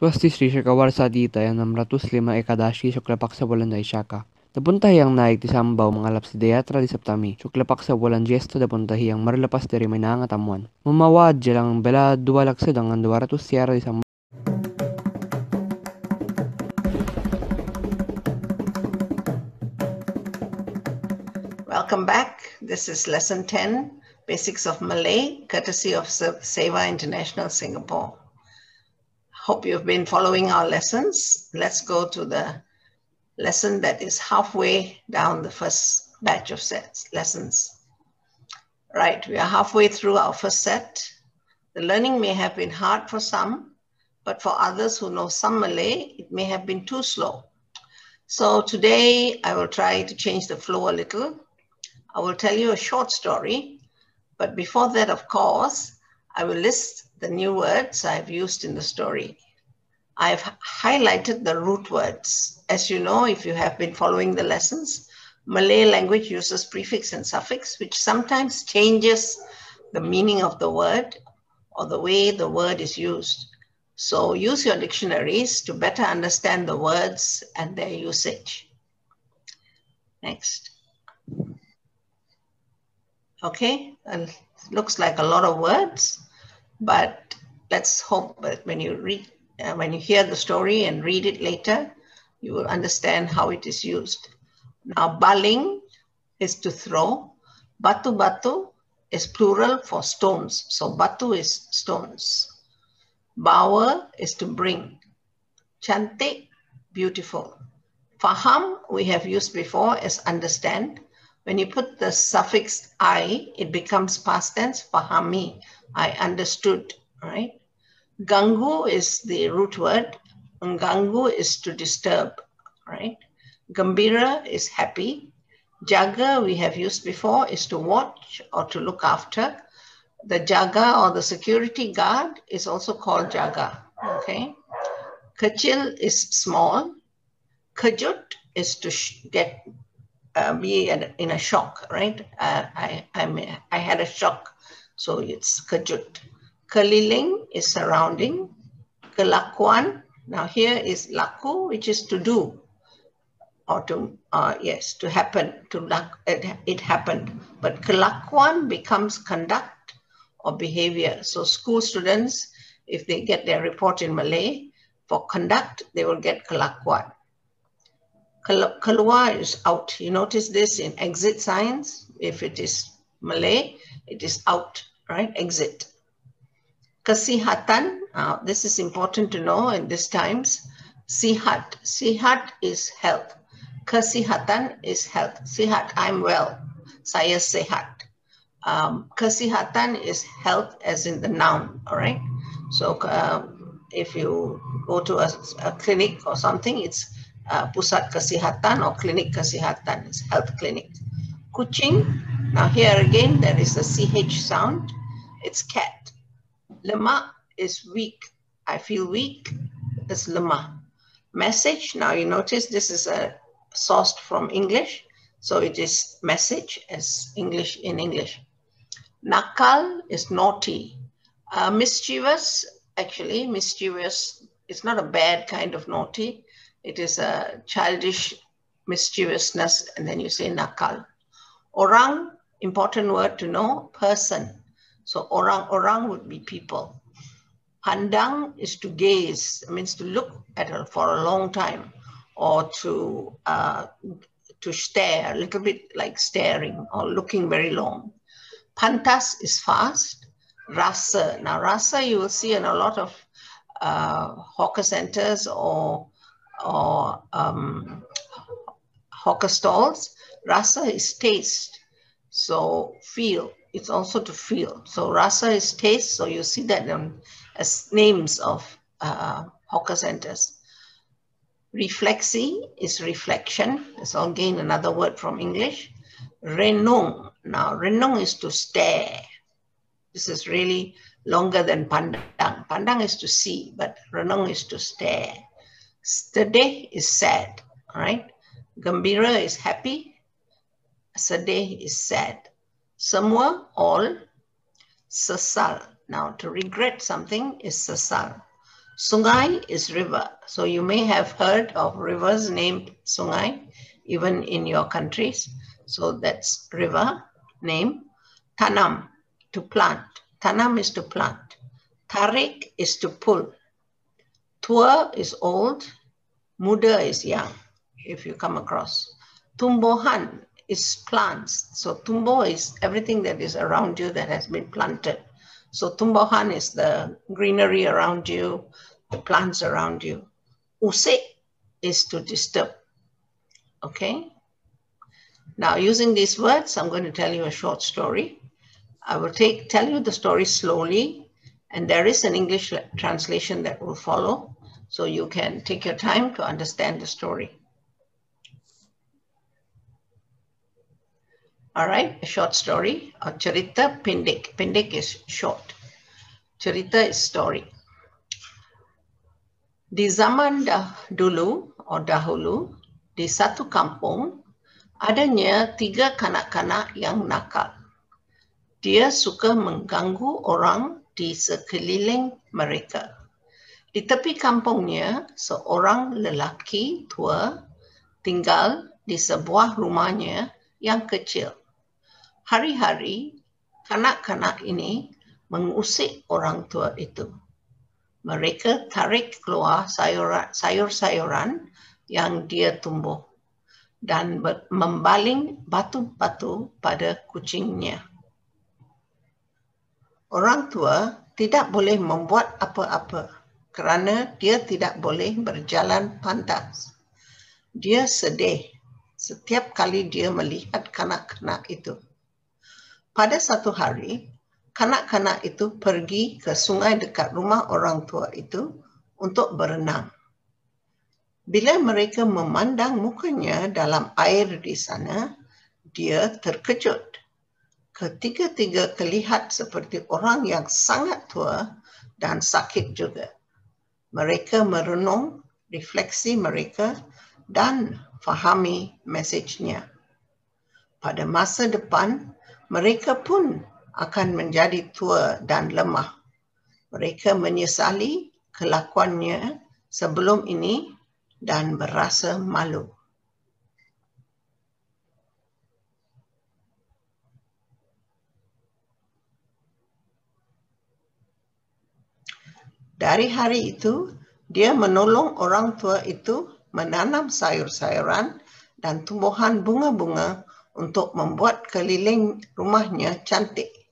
Svasti Shri Shakawarsadita Namratus Lima Ekadashi Shuklapak sa bulan Daishaka. Dapuntahiyang naik ti sambaw mga lapsideyatra di Septami. Shuklapak sa bulan Jesto dapuntahiyang marlapas dari Mananga tamuan. Mamawad jalang bela dua laksa dengan 200 siara di sambaw. Welcome back. This is lesson 10, Basics of Malay, courtesy of Seva International Singapore. Hope you've been following our lessons. Let's go to the lesson that is halfway down the first batch of lessons. Right, we are halfway through our first set. The learning may have been hard for some, but for others who know some Malay, it may have been too slow. So today I will try to change the flow a little. I will tell you a short story, but before that, of course, I will list the new words I've used in the story. I've highlighted the root words. As you know, if you have been following the lessons, Malay language uses prefix and suffix, which sometimes changes the meaning of the word or the way the word is used. So use your dictionaries to better understand the words and their usage. Next. Okay, and looks like a lot of words, but let's hope that when you hear the story and read it later, you will understand how it is used. Now, baling is to throw. Batu-batu is plural for stones. So batu is stones. Bawa is to bring. Cantik, beautiful. Faham, we have used before as understand. When you put the suffix I, it becomes past tense, fahami, I understood, right? Ganggu is the root word. Ganggu is to disturb, right? Gembira is happy. Jaga, we have used before, is to watch or to look after. The jaga or the security guard is also called jaga, okay? Kecil is small. Kejut is to be in a shock, right? I had a shock, so it's kejut. Keliling is surrounding. Kelakuan, now here is laku, which is to do, or to, yes, to happen, it happened. But kelakuan becomes conduct or behavior. So school students, if they get their report in Malay, for conduct, they will get kelakuan. Keluar is out. You notice this in exit signs. If it is Malay, it is out, right? Exit. Kesihatan, this is important to know in these times. Sihat. Sihat is health. Kesihatan is health. Sihat, I'm well. Saya sehat. Kesihatan is health as in the noun, all right? So if you go to a clinic or something, it's pusat kesihatan or klinik kesihatan, is health clinic. Kucing, now here again there is a CH sound, it's cat. Lemah is weak, I feel weak, it's lemah. Message, now you notice this is sourced from English, so it is message as English in English. Nakal is naughty. Mischievous, actually mischievous, it's not a bad kind of naughty. It is a childish mischievousness, and then you say nakal. Orang, important word to know, person. So orang would be people. Pandang is to gaze, it means to look at her for a long time, or to stare, a little bit like staring or looking very long. Pantas is fast. Rasa, now rasa you will see in a lot of hawker centers or hawker stalls. Rasa is taste, so feel, it's also to feel. So rasa is taste, so you see that as names of hawker centers. Reflexi is reflection, it's again another word from English. Renung, now renung is to stare. This is really longer than pandang. Pandang is to see, but renung is to stare. Sedih is sad, all right? Gembira is happy. Sedih is sad. Semua, all. Sesal. Now, to regret something is sesal. Sungai is river. So you may have heard of rivers named Sungai, even in your countries. So that's river name. Tanam, to plant. Tanam is to plant. Tarik is to pull. Tua is old. Muda is young, if you come across. Tumbuhan is plants. So tumbo is everything that is around you that has been planted. So tumbuhan is the greenery around you, the plants around you. Usik is to disturb. Okay? Now, using these words, I'm going to tell you a short story. I will tell you the story slowly, and there is an English translation that will follow, so you can take your time to understand the story. All right, a short story. Cerita pendek. Pendek is short. Cerita is story. Di zaman dulu, di satu kampung, adanya 3 kanak-kanak yang nakal. Dia suka mengganggu orang di sekeliling mereka. Di tepi kampungnya, seorang lelaki tua tinggal di sebuah rumahnya yang kecil. Hari-hari, kanak-kanak ini mengusik orang tua itu. Mereka tarik keluar sayur-sayuran yang dia tumbuh dan membaling batu-batu pada kucingnya. Orang tua tidak boleh membuat apa-apa kerana dia tidak boleh berjalan pantas. Dia sedih setiap kali dia melihat kanak-kanak itu. Pada satu hari, kanak-kanak itu pergi ke sungai dekat rumah orang tua itu untuk berenang. Bila mereka memandang mukanya dalam air di sana, dia terkejut. Ketiga-tiga terlihat seperti orang yang sangat tua dan sakit juga. Mereka merenung refleksi mereka dan fahami mesejnya. Pada masa depan, mereka pun akan menjadi tua dan lemah. Mereka menyesali kelakuannya sebelum ini dan berasa malu. Dari hari itu, dia menolong orang tua itu menanam sayur-sayuran dan tumbuhan bunga-bunga untuk membuat keliling rumahnya cantik.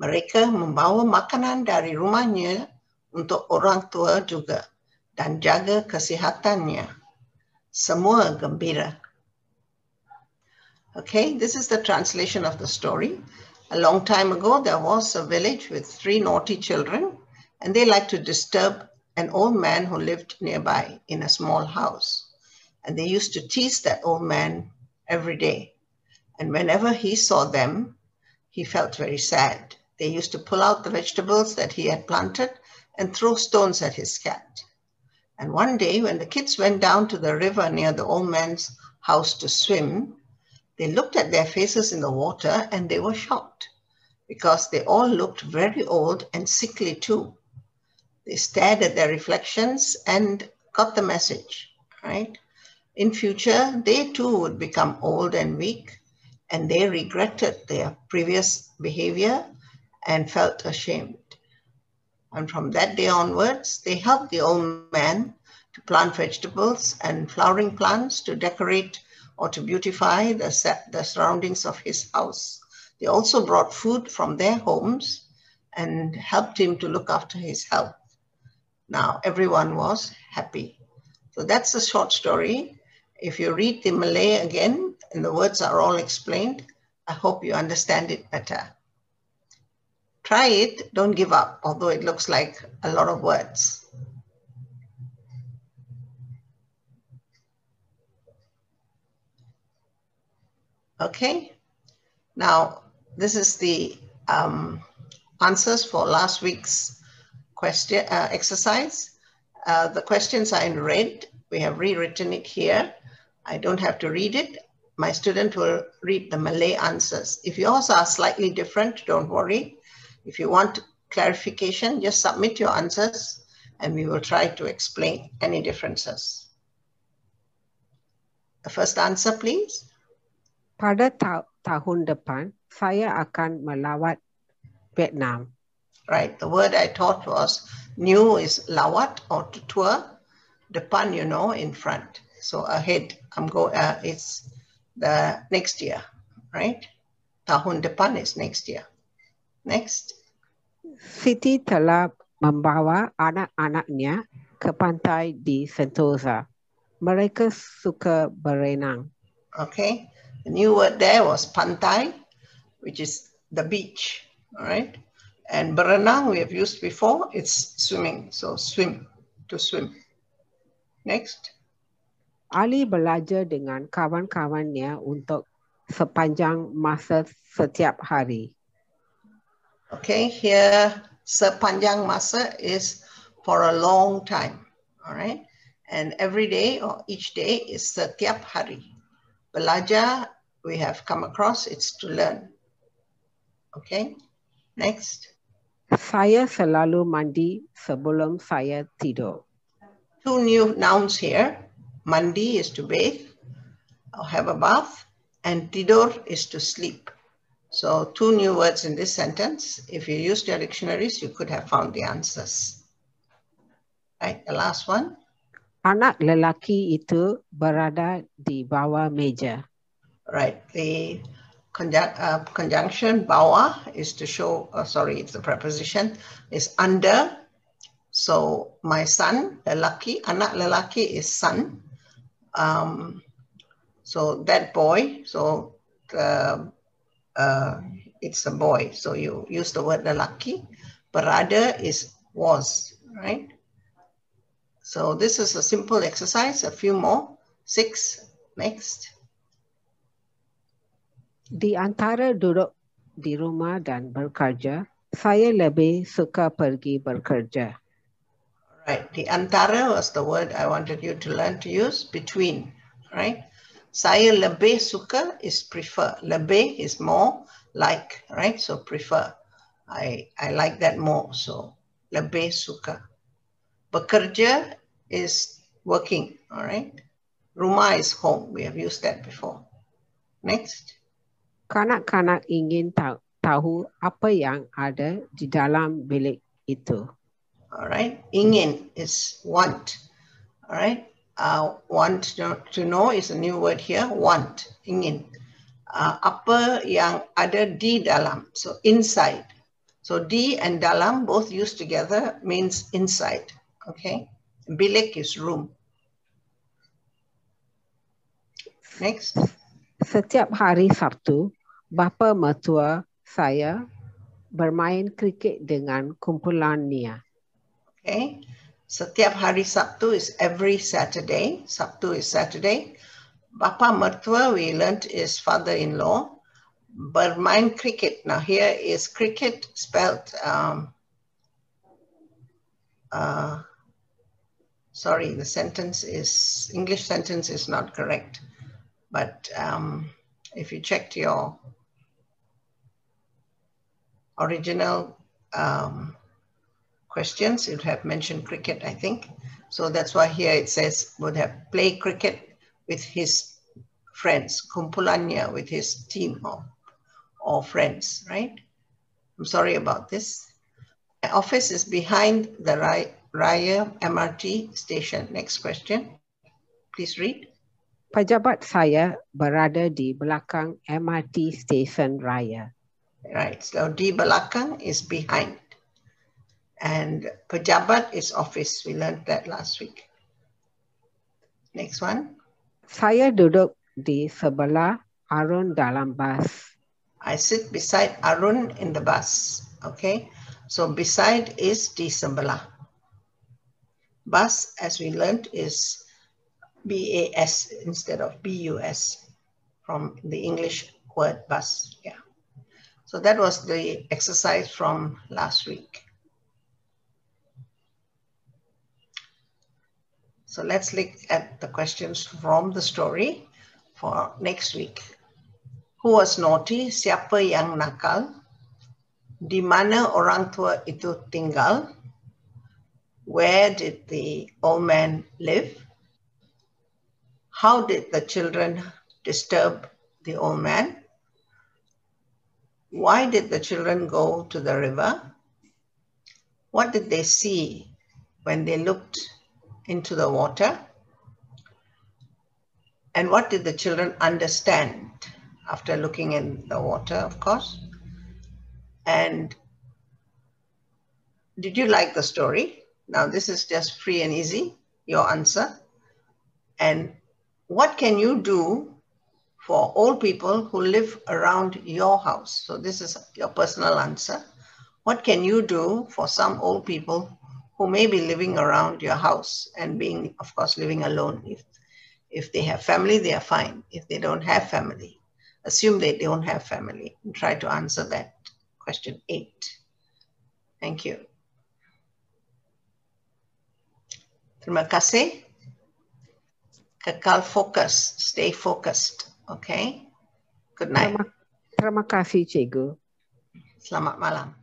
Mereka membawa makanan dari rumahnya untuk orang tua juga dan jaga kesihatannya. Semua gembira. Okay, this is the translation of the story. A long time ago, there was a village with 3 naughty children, and they liked to disturb an old man who lived nearby in a small house. And they used to tease that old man every day. And whenever he saw them, he felt very sad. They used to pull out the vegetables that he had planted and throw stones at his cat. And one day, when the kids went down to the river near the old man's house to swim, they looked at their faces in the water and they were shocked because they all looked very old and sickly too. They stared at their reflections and got the message, right? In future, they too would become old and weak, and they regretted their previous behavior and felt ashamed. And from that day onwards, they helped the old man to plant vegetables and flowering plants to decorate or to beautify the surroundings of his house. They also brought food from their homes and helped him to look after his health. Now, everyone was happy. So that's a short story. If you read the Malay again, and the words are all explained, I hope you understand it better. Try it, don't give up, although it looks like a lot of words. Okay, now this is the answers for last week's question exercise. The questions are in red. We have rewritten it here. I don't have to read it. My student will read the Malay answers. If yours are slightly different, don't worry. If you want clarification, just submit your answers and we will try to explain any differences. The first answer, please. Pada tahun depan, saya akan melawat Vietnam. Right, the word I taught was new is lawat or to tour. Depan, you know, in front. So ahead, it's the next year, right? Tahun depan is next year. Next. Siti telah membawa anak-anaknya ke pantai di Sentosa. Mereka suka berenang. Okay, the new word there was pantai, which is the beach, all right? And berenang we have used before, it's swimming, so swim, to swim. Next. Ali belajar dengan kawan-kawannya untuk sepanjang masa setiap hari. Okay, here sepanjang masa is for a long time, all right? And every day or each day is setiap hari. Belajar, we have come across, it's to learn. Okay, next. Saya selalu mandi sebelum saya tidur. Two new nouns here. Mandi is to bathe or have a bath, and tidur is to sleep. So two new words in this sentence. If you used your dictionaries, you could have found the answers. Right, the last one. Anak lelaki itu berada di bawah meja. Right, the conjunction bawah is to show, it's the preposition, is under. So my son, lelaki, anak lelaki is son. So that boy, so it's a boy. So you use the word lelaki. Berada is was, right? So this is a simple exercise, a few more. 6, next. Di antara duduk di rumah dan bekerja, saya lebih suka pergi bekerja. Right, the antara was the word I wanted you to learn to use, between, right? Saya lebih suka is prefer. Lebih is more, like, right? So prefer. I like that more, so lebih suka. Bekerja is working, all right? Rumah is home. We have used that before. Next. Kanak-kanak ingin tahu apa yang ada di dalam bilik itu. All right. Ingin is want. All right. Want to know is a new word here. Want. Ingin. Apa yang ada di dalam. So inside. So di and dalam both used together means inside. Okay. Bilik is room. Next. Setiap hari Sabtu, bapa mertua saya bermain kriket dengan kumpulannya. Okay. Setiap hari Sabtu is every Saturday. Sabtu is Saturday. Bapa mertua we learned is father-in-law. Bermain cricket. Now here is cricket spelled, sorry, the sentence is, English sentence is not correct. But if you checked your original questions, it would have mentioned cricket, I think. So that's why here it says would have play cricket with his friends, kumpulannya, with his team or friends, right? I'm sorry about this. My office is behind the Raya MRT station. Next question. Please read. Pejabat saya berada di belakang MRT Stesen Raya. Right, so di belakang is behind. And pejabat is office. We learned that last week. Next one. Saya duduk di sebelah Arun dalam bas. I sit beside Arun in the bus. Okay, so beside is di sebelah. Bus, as we learned, is B-A-S instead of B-U-S from the English word bus. Yeah. So that was the exercise from last week. So let's look at the questions from the story for next week. Who was naughty? Siapa yang nakal? Di mana orang tua itu tinggal? Where did the old man live? How did the children disturb the old man? Why did the children go to the river? What did they see when they looked into the water? And what did the children understand after looking in the water, of course? And did you like the story? Now, this is just free and easy, your answer. And what can you do for old people who live around your house? So this is your personal answer. What can you do for some old people who may be living around your house and being, of course, living alone? If they have family, they are fine. If they don't have family, assume they don't have family and try to answer that. Question 8. Thank you. Terima kasih. Kekal fokus. Stay focused. Okay? Good night. Terima kasih, Cikgu. Selamat malam.